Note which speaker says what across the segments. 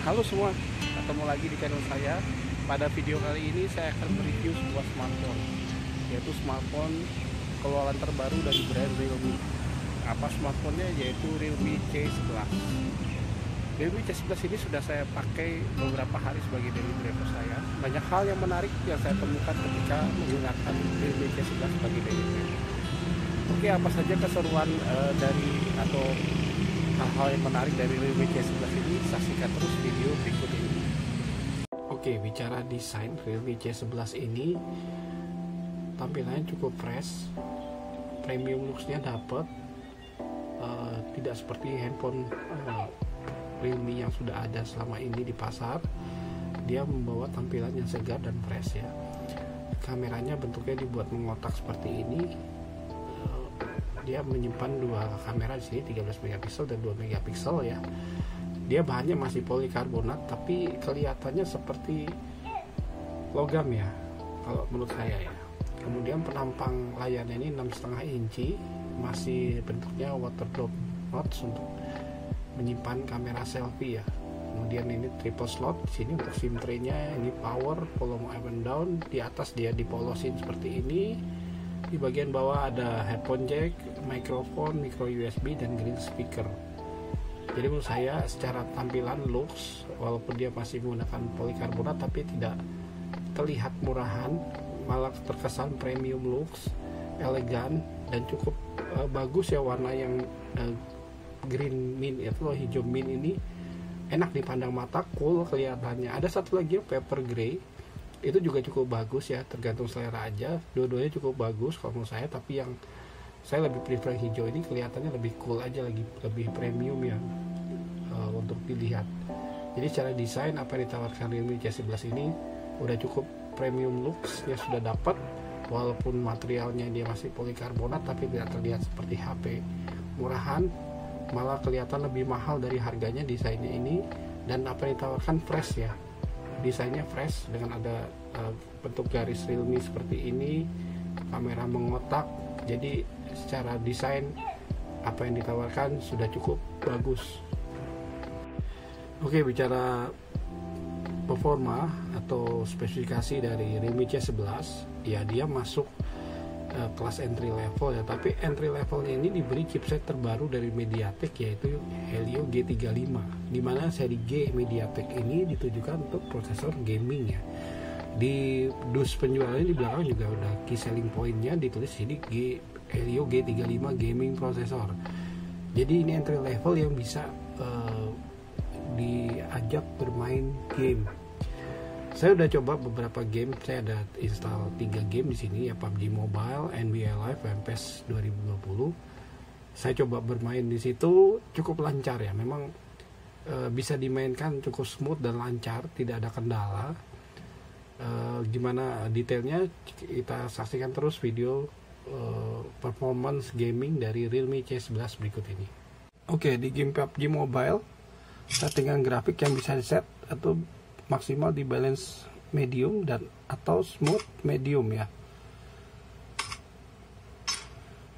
Speaker 1: Halo semua, ketemu lagi di channel saya. Pada video kali ini saya akan mereview sebuah smartphone, yaitu smartphone keluaran terbaru dari brand Realme. Apa smartphone-nya? Yaitu Realme C11. Realme C11 ini sudah saya pakai beberapa hari sebagai daily driver saya. Banyak hal yang menarik yang saya temukan ketika menggunakan Realme C11 sebagai daily driver. Oke, apa saja keseruan dari atau hal-hal yang menarik dari Realme C11 ini? Saksikan terus video berikut ini. Oke, bicara desain, Realme C11 ini tampilannya cukup fresh, premium looks-nya dapat, tidak seperti handphone Realme yang sudah ada selama ini di pasar. Dia membawa tampilan yang segar dan fresh ya. Kameranya bentuknya dibuat mengotak seperti ini. Dia menyimpan dua kamera di sini, 13 megapiksel dan 2 megapiksel ya. Dia bahannya masih polikarbonat tapi kelihatannya seperti logam ya kalau menurut saya ya. Kemudian penampang layarnya ini 6,5 inci, masih bentuknya water drop notch untuk menyimpan kamera selfie ya. Kemudian ini triple slot di sini untuk SIM tray-nya, ini power, volume up and down. Di atas dia dipolosin seperti ini. Di bagian bawah ada headphone jack, mikrofon, micro USB dan grill speaker. Jadi menurut saya secara tampilan looks, walaupun dia masih menggunakan polikarbonat tapi tidak terlihat murahan, malah terkesan premium looks, elegan dan cukup bagus ya. Warna yang green mint itu loh, hijau mint ini enak dipandang mata, cool kelihatannya. Ada satu lagi yang paper gray, itu juga cukup bagus ya, tergantung selera aja. Dua-duanya cukup bagus kalau menurut saya, tapi yang saya lebih prefer hijau ini, kelihatannya lebih cool aja, lebih premium ya untuk dilihat. Jadi secara desain apa yang ditawarkan Realme C11 ini udah cukup premium looks-nya sudah dapat, walaupun materialnya dia masih polikarbonat tapi tidak terlihat seperti HP murahan, malah kelihatan lebih mahal dari harganya. Desainnya ini dan apa yang ditawarkan fresh ya, desainnya fresh dengan ada bentuk garis Realme seperti ini, kamera mengotak. Jadi secara desain apa yang ditawarkan sudah cukup bagus. Oke, bicara performa atau spesifikasi dari Realme C11 ya, dia masuk kelas entry level ya, tapi entry levelnya ini diberi chipset terbaru dari MediaTek, yaitu Helio G35, dimana seri G MediaTek ini ditujukan untuk prosesor gaming ya. Di dus penjualannya di belakang juga udah key selling pointnya ditulis sini Helio G35 gaming processor. Jadi ini entry level yang bisa diajak bermain game. Saya udah coba beberapa game, saya ada install 3 game di sini ya, PUBG Mobile, NBA Live, dan PES 2020. Saya coba bermain di situ, cukup lancar ya. Memang bisa dimainkan cukup smooth dan lancar, tidak ada kendala. Gimana detailnya kita saksikan terus video performance gaming dari Realme C11 berikut ini. Oke, di game PUBG Mobile settingan grafik yang bisa di set atau maksimal di balance medium dan atau smooth medium ya.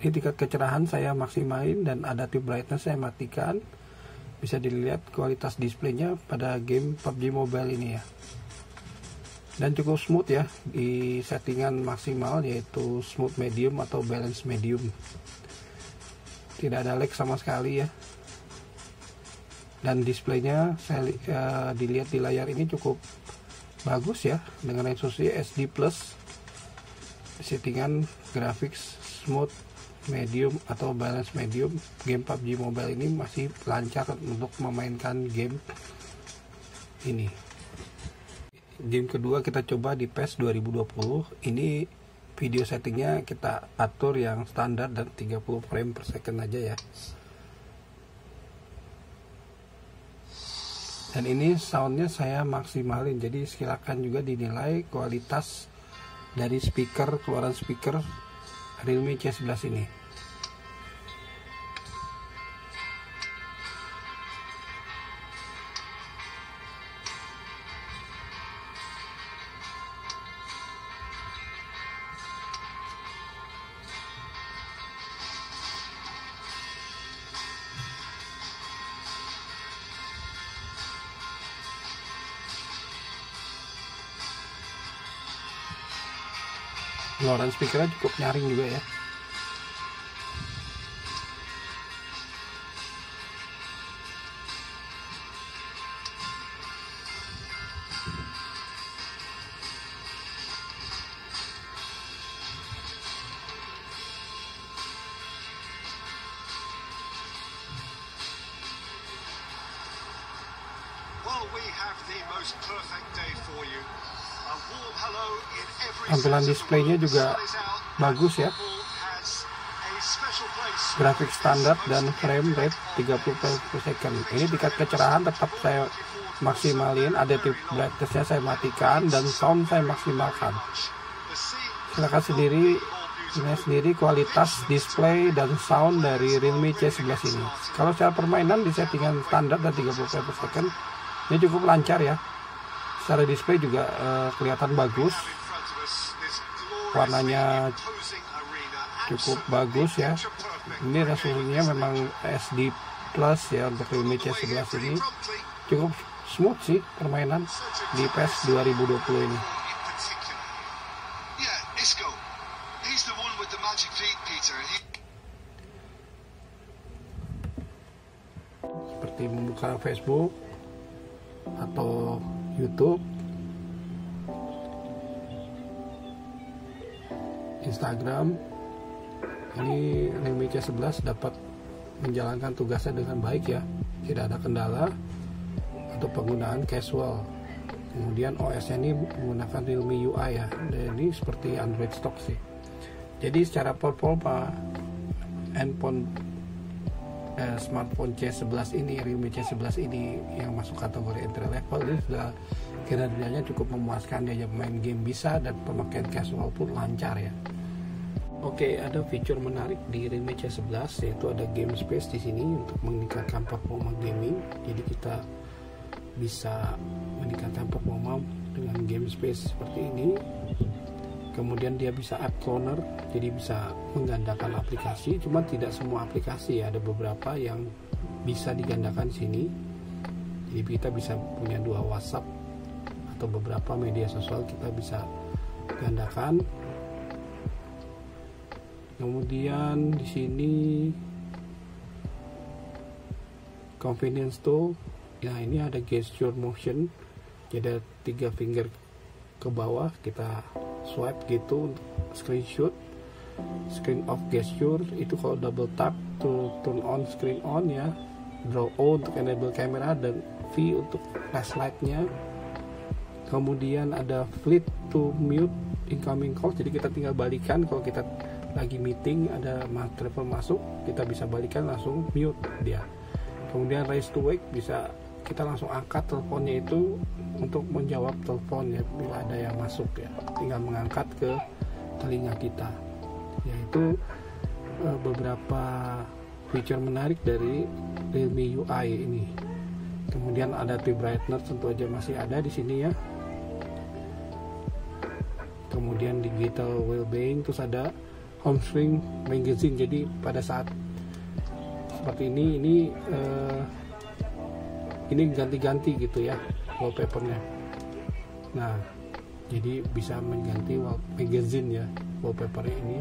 Speaker 1: Ini tingkat kecerahan saya maksimalin dan adaptive brightness saya matikan. Bisa dilihat kualitas displaynya pada game PUBG Mobile ini ya. Dan cukup smooth ya di settingan maksimal, yaitu smooth medium atau balance medium. Tidak ada lag sama sekali ya. Dan displaynya saya dilihat di layar ini cukup bagus ya, dengan resolusi SD plus. Settingan grafik smooth medium atau balance medium, game PUBG Mobile ini masih lancar untuk memainkan game ini. Game kedua kita coba di PES 2020. Ini video settingnya kita atur yang standar dan 30 frame per second aja ya. Dan ini soundnya saya maksimalin, jadi silakan juga dinilai kualitas dari speaker, keluaran speaker Realme C11 ini. Pengeluaran speakernya cukup nyaring juga ya. Tampilan displaynya juga bagus ya, grafik standar dan frame rate 30 frames per second. Ini tingkat kecerahan tetap saya maksimalin, adaptive brightness-nya saya matikan, dan sound saya maksimalkan. Silakan sendiri kualitas display dan sound dari Realme C11 ini. Kalau secara permainan di settingan standar dan 30 frames per second, ini cukup lancar ya. Secara display juga kelihatan bagus, warnanya cukup bagus ya. Ini resolusinya memang SD Plus ya untuk Realme C11 ini. Cukup smooth sih permainan di PES 2020 ini. Seperti membuka Facebook atau YouTube, Instagram. Ini Realme C11 dapat menjalankan tugasnya dengan baik ya, tidak ada kendala untuk penggunaan casual. Kemudian OS-nya ini menggunakan Realme UI ya, dan ini seperti Android stock sih. Jadi secara performa smartphone C11 ini, Realme C11 ini yang masuk kategori entry level, ini sudah kinerjanya cukup memuaskan. Dia main game bisa, dan pemakaian casual pun lancar ya. Oke, ada fitur menarik di Realme C11, yaitu ada game space di sini untuk meningkatkan performa gaming. Jadi kita bisa meningkatkan performa dengan game space seperti ini. Kemudian dia bisa app cloner, jadi bisa menggandakan aplikasi. Cuma tidak semua aplikasi ya, ada beberapa yang bisa digandakan sini. Jadi kita bisa punya 2 WhatsApp atau beberapa media sosial kita bisa gandakan. Kemudian di sini convenience tool. Ya, ini ada gesture motion. Jadi ada 3 finger ke bawah, kita swipe gitu untuk screenshot. Screen off gesture itu kalau double tap to turn on screen on ya. Draw O untuk enable kamera, dan V untuk flashlightnya. Kemudian ada flip to mute incoming call, jadi kita tinggal balikan kalau kita lagi meeting, ada telepon masuk, kita bisa balikan langsung mute dia. Kemudian raise to wake, bisa kita langsung angkat teleponnya itu untuk menjawab telepon ya bila ada yang masuk ya, tinggal mengangkat ke telinga kita. Yaitu beberapa fitur menarik dari Realme UI ini. Kemudian ada adaptive brightness tentu aja masih ada di sini ya. Kemudian digital well-being, terus ada home screen magazine. Jadi pada saat seperti ini ganti-ganti gitu ya wallpapernya. Nah, jadi bisa mengganti magazine ya wallpaper ini,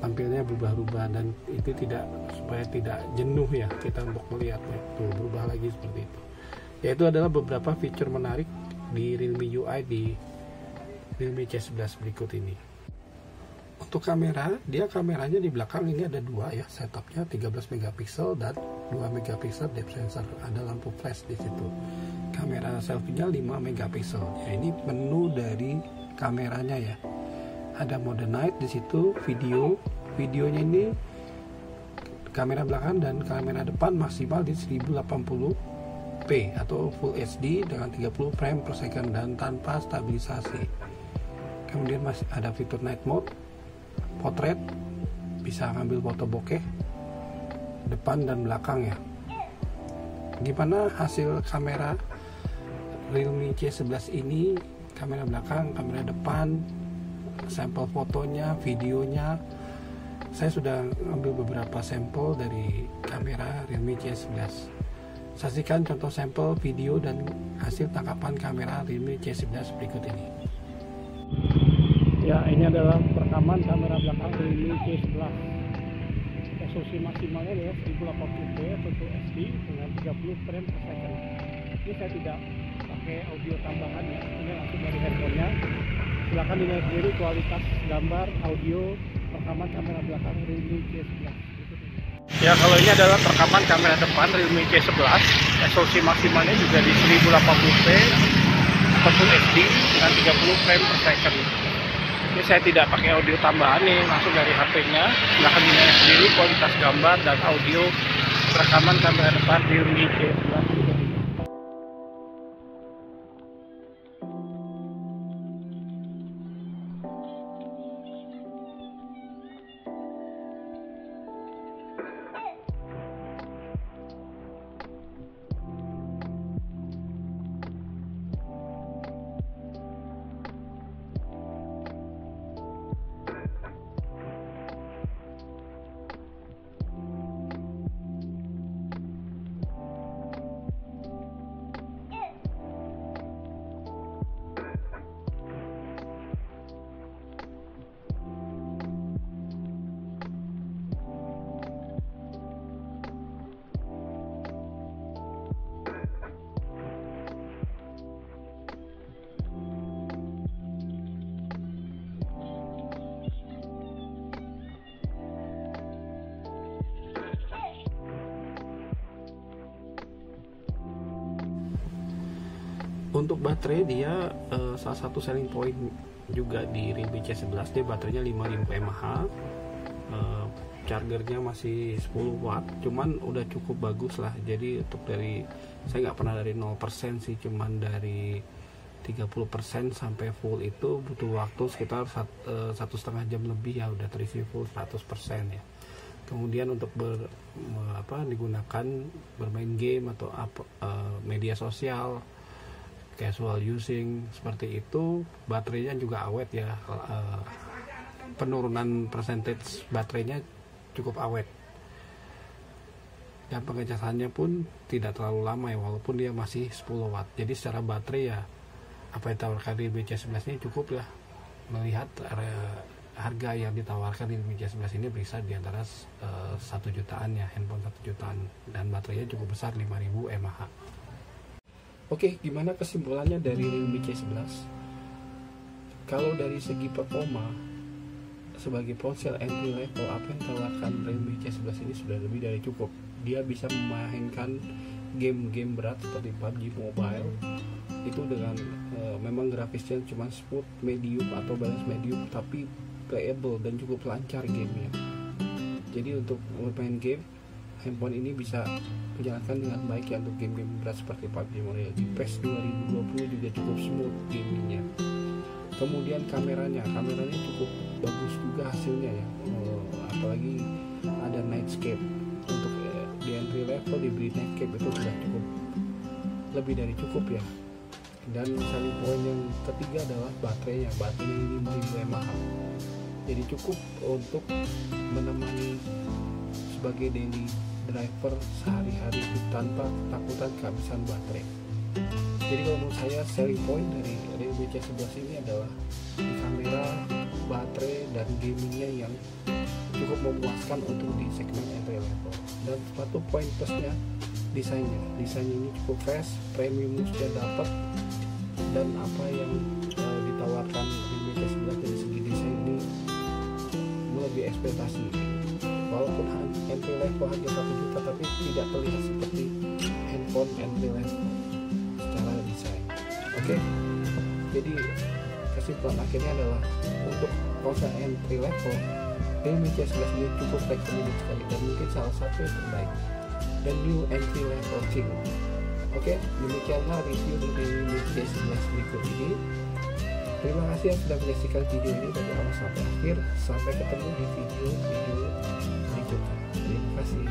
Speaker 1: tampilnya berubah-ubah, dan itu supaya tidak jenuh ya kita untuk melihatnya. Tuh, berubah lagi seperti itu. Yaitu adalah beberapa fitur menarik di Realme UI di Realme C11 berikut ini. Untuk kamera, kameranya di belakang ini ada 2 ya, setupnya 13 megapiksel dan 2 megapiksel depth sensor. Ada lampu flash di situ. Kamera selfie-nya 5 megapiksel. Ya, ini menu dari kameranya ya. Ada mode night di situ, videonya ini kamera belakang dan kamera depan maksimal di 1080p atau Full HD dengan 30 frame per second dan tanpa stabilisasi. Kemudian masih ada fitur night mode, potret, bisa ngambil foto bokeh depan dan belakang ya. Gimana hasil kamera Realme C11 ini? Kamera belakang, kamera depan, sampel fotonya, videonya. Saya sudah ambil beberapa sampel dari kamera Realme C11. Saksikan contoh sampel video dan hasil tangkapan kamera Realme C11 berikut ini. Ya, ini adalah rekaman kamera belakang Realme C11. Resolusi maksimalnya adalah 1080p atau Full HD dengan 30 frame per second. Ini saya tidak pakai audio tambahan ya, ini langsung dari handphonenya. Silahkan dinilai sendiri kualitas gambar, audio, rekaman kamera belakang Realme C11. Ya, kalau ini adalah rekaman kamera depan Realme C11. Resolusi maksimalnya juga di 1080p atau Full HD dengan 30 frame per second. Ini saya tidak pakai audio tambahan nih, langsung dari HP-nya. Silahkan dinilai sendiri kualitas gambar dan audio rekaman kamera depan Realme C11. Untuk baterai dia salah satu selling point juga di Realme C11, dia baterainya 5000 mAh, chargernya masih 10 watt, cuman udah cukup bagus lah. Jadi untuk dari, saya nggak pernah dari 0% sih, cuman dari 30% sampai full itu butuh waktu sekitar 1,5 jam lebih ya, udah terisi full 100% ya. Kemudian untuk digunakan bermain game atau media sosial, casual using seperti itu, baterainya juga awet ya. Penurunan percentage baterainya cukup awet, dan pengecasannya pun tidak terlalu lama ya, walaupun dia masih 10 watt. Jadi secara baterai ya, apa yang ditawarkan di Realme C11 ini cukup lah. Melihat harga yang ditawarkan di Realme C11 ini bisa di antara 1 jutaan ya, handphone 1 jutaan, dan baterainya cukup besar, 5000 mAh. Oke, gimana kesimpulannya dari Realme C11? Kalau dari segi performa, sebagai ponsel entry level, apa yang ditawarkan Realme C11 ini sudah lebih dari cukup. Dia bisa memainkan game-game berat seperti PUBG Mobile itu dengan memang grafisnya cuma smooth medium atau balance medium, tapi playable dan cukup lancar gamenya. Jadi untuk bermain game, handphone ini bisa menjalankan dengan baik ya untuk game-game berat seperti PUBG Mobile. Di PES 2020 juga cukup smooth gamingnya. Kemudian kameranya cukup bagus juga hasilnya ya, apalagi ada nightscape. Untuk di entry level diberi nightscape itu sudah cukup, lebih dari cukup ya. Dan selling point yang ketiga adalah baterainya ini 5000 mAh, jadi cukup untuk menemani sebagai daily driver sehari-hari tanpa ketakutan kehabisan baterai. Jadi kalau menurut saya selling point dari Realme C11 ini adalah di kamera, baterai, dan gamingnya yang cukup memuaskan untuk di segmen entry level. Dan satu poin plusnya desainnya ini cukup fresh, premium sudah dapat, dan apa yang ditawarkan Realme C11 dari segi desain ini melebihi ekspektasi. Walaupun entry level hanya 1 juta, tapi tidak terlihat seperti handphone entry level secara desain. Oke, jadi kesimpulan akhirnya adalah untuk ponsel entry level Realme C11 ini cukup recommended sekali, dan mungkin salah satu yang terbaik dan new entry level King. Oke, demikianlah review dari Realme C11 berikut ini. Terima kasih yang sudah menyaksikan video ini dari awal sampai akhir. Sampai ketemu di video berikutnya. Terima kasih.